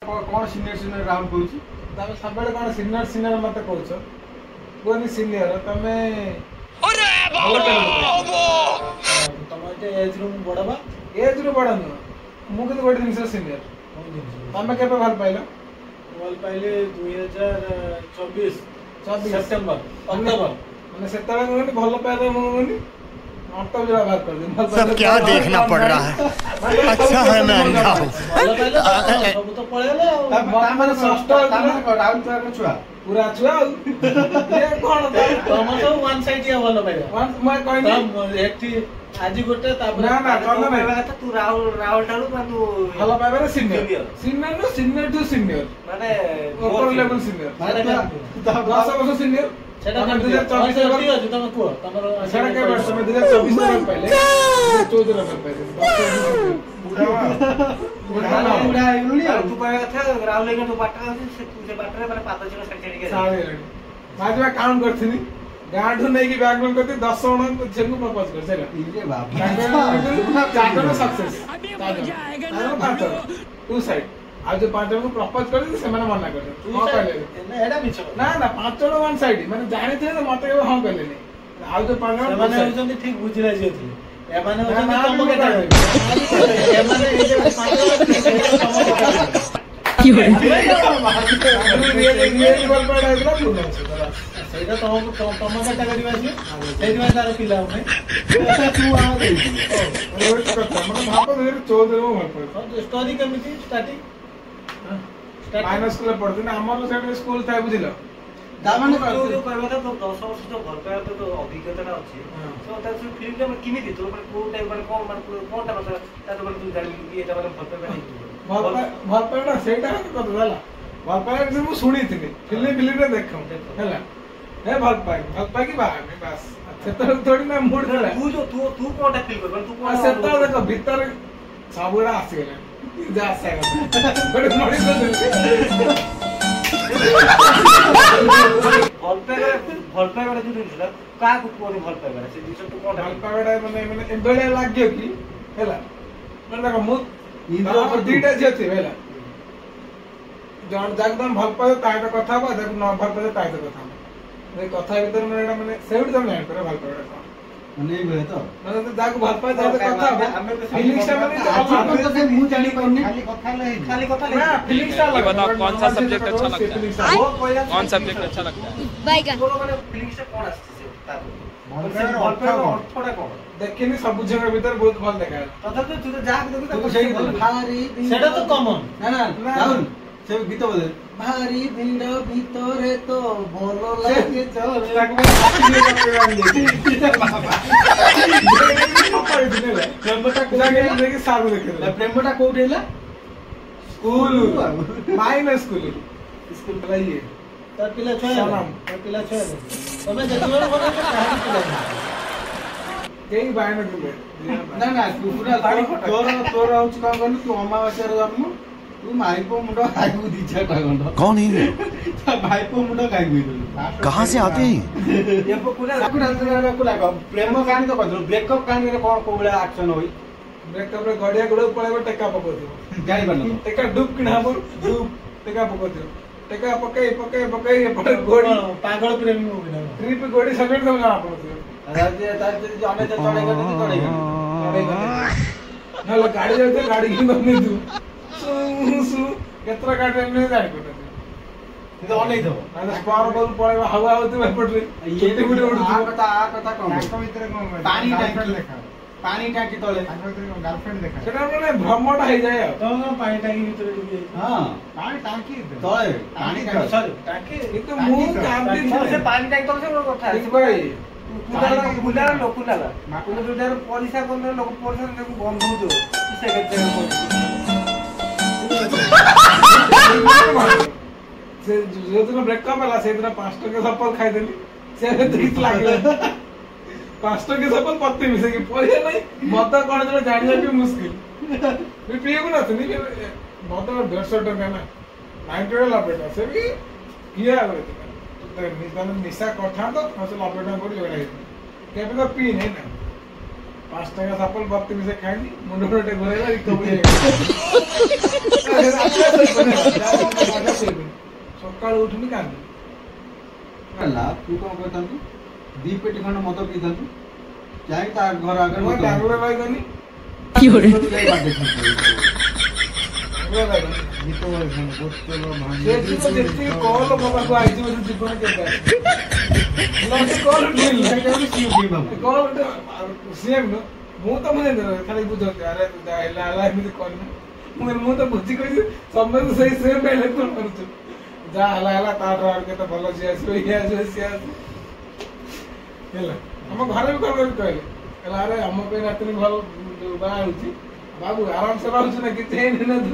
कौन सीनियर राहुल कहूँ तमें सब कौन सीनियर मत कौच कहनी सीनियर तुम तुम एज रु बड़ बा एज रु बड़ नुह मुझे गोटे जिन सीनियर तुम के भल पाइल भल पाइले 2024 सेप्टेम्बर अक्टोबर मैंने से भल पाइल मुझे सब क्या देखना पड़ रहा है। अच्छा है मैं अंधा हूँ। सब तो पळेले राहुल तो छुआ पूरा छुआ ये कोन तम तो वन साइड या भल पाइल मैं कहनी एठी आज गोटे तापर ना कोन ना तू राहुल ठारू तू भल पाइबे सीनियर टू सीनियर माने ऊपर लेवल सीनियर माने 10 वर्ष सीनियर सेटा 2024 ठीक अछि तम को तमर सेटा के वर्ष में 2024 में पहले 14 में पहले पूरा इनुली तू कहया था राहुल के तो बाटरा से बाटरे माने 5 जण सेट के सारे आज मैं काउंट करथिनी गांठू नहीं की बैकग्राउंड करते 10 जण को जेनु प्रपोज कर सेला इरे बाप जागरण सक्सेस जागरण टू साइड आज जो 5 जण को प्रपोज कर से माने मना कर हां कहले एडा मिछ ना 5 जण वन साइड माने जानि थे तो मते हां कहले नहीं आज जो 5 जण माने होचंदी ठीक बुझिला जेथि ए माने होचंदी तम केटा ए माने ए जे 5 जण तम केटा की रियल बोल पड़ा है ସେଇଟା ତମକୁ ତମ କେଟା କରିବା ଅଛି ସେଇଥିପାଇଁ ତାର ପିଲା ଉଠେ ତୁ ଆମ ଦେଇ ମାନେ ଭାବ ଧୀରେ 14 ରୁ ଭଲ ପଡେ ଷ୍ଟୋରି କେମିତି ଷ୍ଟାର୍ଟିଂ माइनस स्कूल पढ़ते ना हमर सेट स्कूल था बुझिलो दामन तू जो कहबा तो 10 वर्ष जो भल पाया तो अभिज्ञता अछि तो ता फिल्म में किमिति तो को टाइप में कोनटा मतलब ता तो तू जानि कि एटा मतलब भल पाया नहीं भल पाया ना सेटा कत जाला भल पाया से मु सुनी थी फिल्म रे देखम हैला हे भल पाया की बात में बस सेता थोड़ी ना मूड थोड़ा तू कोनटा फील कर तू कोन सेता देखो भीतर सबुरा आसी गेला जा आसा बड़े मोड़ी तो भल पाया जो दिनला का को कोन भल पाया से दिस तो कोन भल पाया माने एबेले लाग्यो की हैला माने देखो मु इंद्र पर दीटा जेते हैला जन जगदम भल पाया ताय तो कथा बा देख न भल पाया ताय तो कथा ए कथा भीतर माने सेउड तो नहीं करे भल पाया नहीं बे तो माने तो जाको भल पाया ताय तो कथा फीलिंग्स माने तो मु जानी करनी खाली कथा ना फीलिंग्स ये बताओ कौन सा सब्जेक्ट अच्छा लगता है कौन सब्जेक्ट अच्छा लगता है बाइगन दोनों माने फीलिंग्स कोन आछे भल पाया अर्थटा कोन देखिनी सब जगह भीतर बहुत भल देखा तथा तू तो जा के तू सही बोल भारी सेटा तो कॉमन ना राहुल से गीत बोले भारी भिंड भीतरे तो बोलो लागे चल प्रेमटा कोठी हैला स्कूल माइनस स्कूल पढ़ाइए तार पिला छय तमे जतलो बना के कहानी पिला केही बायन दुबे ना तू पूरा तोर आउछ का करनु तू अमावास्या रे जन्म तू माइपो मुंडो खाइबू दिछा टागंड कौन है ये भाईपो मुंडो खाइबू कहाँ से आते हैं ये पूरा प्रेम कहानी तो कहलो ब्रेकअप कहानी रे कोन कोबला एक्शन होई ब्रेकअप रे गडिया गुडो पळेबो टेका पको दियो जाई बन टेका डुब किनाबो डुब टेका पको दियो टेका पकई पर गोडी पागल प्रेमी मूवी ना ट्रिप गोडी समेट दम ना पड़ो राजे तार जे जाने जे चढ़ेगा ना गाड़ी जाते गाड़ी की बनी तू सु केतरा गाड़ी में जाई पड़ो ಇದು ಆನ್ ಐದು ಅದು ಸ್ಪಾರ್ ಬಲ್ ಪಳೆ ಹವಾ ಹೋತು ಬಿಟ್ರಿ ये गुडी उड़ आ कथा कम नाक भीतर पानी टाकी तळे गर्लफ्रेंड देखा सेटा माने भ्रमटा हे जाय तो पानी टाकी भीतर टिके हां पानी टाकी तळे पानी टाकी सॉरी टाकी तो मु काम दिन से पानी टाकी तळे से कथा ठीक भाई बुला लोक नाला माकुन जोदार पॉलिसा कोन लोक पॉलिसा देखु बंद हो जो से करते से जो दिन ब्रेकअप वाला से दिन 5 टका सफल खाई देली से ठीक लागले 5 टका सफल पत्ते मिसे के पैसा नहीं मत कोन जने जानिया भी मुश्किल भी पिए को ना थनी मत 150 टका ना 90 वाला बेटा से भी किया आवे तो निदान निशा कथा तो फसल ऑपरेटर को लगा है के तो पी नहीं ना 5 টাকা সাপল 32 মিশে খাইনি মুন্ড মুন্ডে ঘুরাইলা রিকভারি সকাল উঠুনি কান্দি ହେଲା ତୁ କଣ କରିଥାନ୍ତୁ 2 ପେଟି ଖଣ୍ଡ ମଦ ପିଇଥାନ୍ତୁ ଯାଇ ତା ଘର ଆଗରେ ମୁଁ ଡାଙ୍ଗରେ ରହିଗନି କି ହରେ ବାଟେ ଯେତିକି କଲ ମୋ ପାଖକୁ ଆଇଛି ବୋଧେ ଜୀବନ କେବେ ମୁଁ ତ ଖାଲି ବୁଝନ୍ତି ଆରେ ହେଲା ଏମିତି କରିନି ମୁଁ ତ ବୁଝି କହିଛି ସମସ୍ତେ ସେଇ ସେମ୍ ଡାଇଲଗ କରୁଛୁ ଯାହା ହେଲା ତାଠୁ ଆଉ କେତେ ଭଲ ସିଏ ଆସିବ ଇଏ ଆସିବ ସିଏ ଆସିବ ହେଲା ଆମ ଘରେ ବି କଣ କରି କହିଲେ ହେଲା ଆରେ ଆମ ପାଇଁ ରାତିରେ ଭଲ ବାହା ହଉଛି ବାବୁ ଆରାମସେ ରହୁଛୁ ନା କିଛି ହେଇନି ନା ତୁ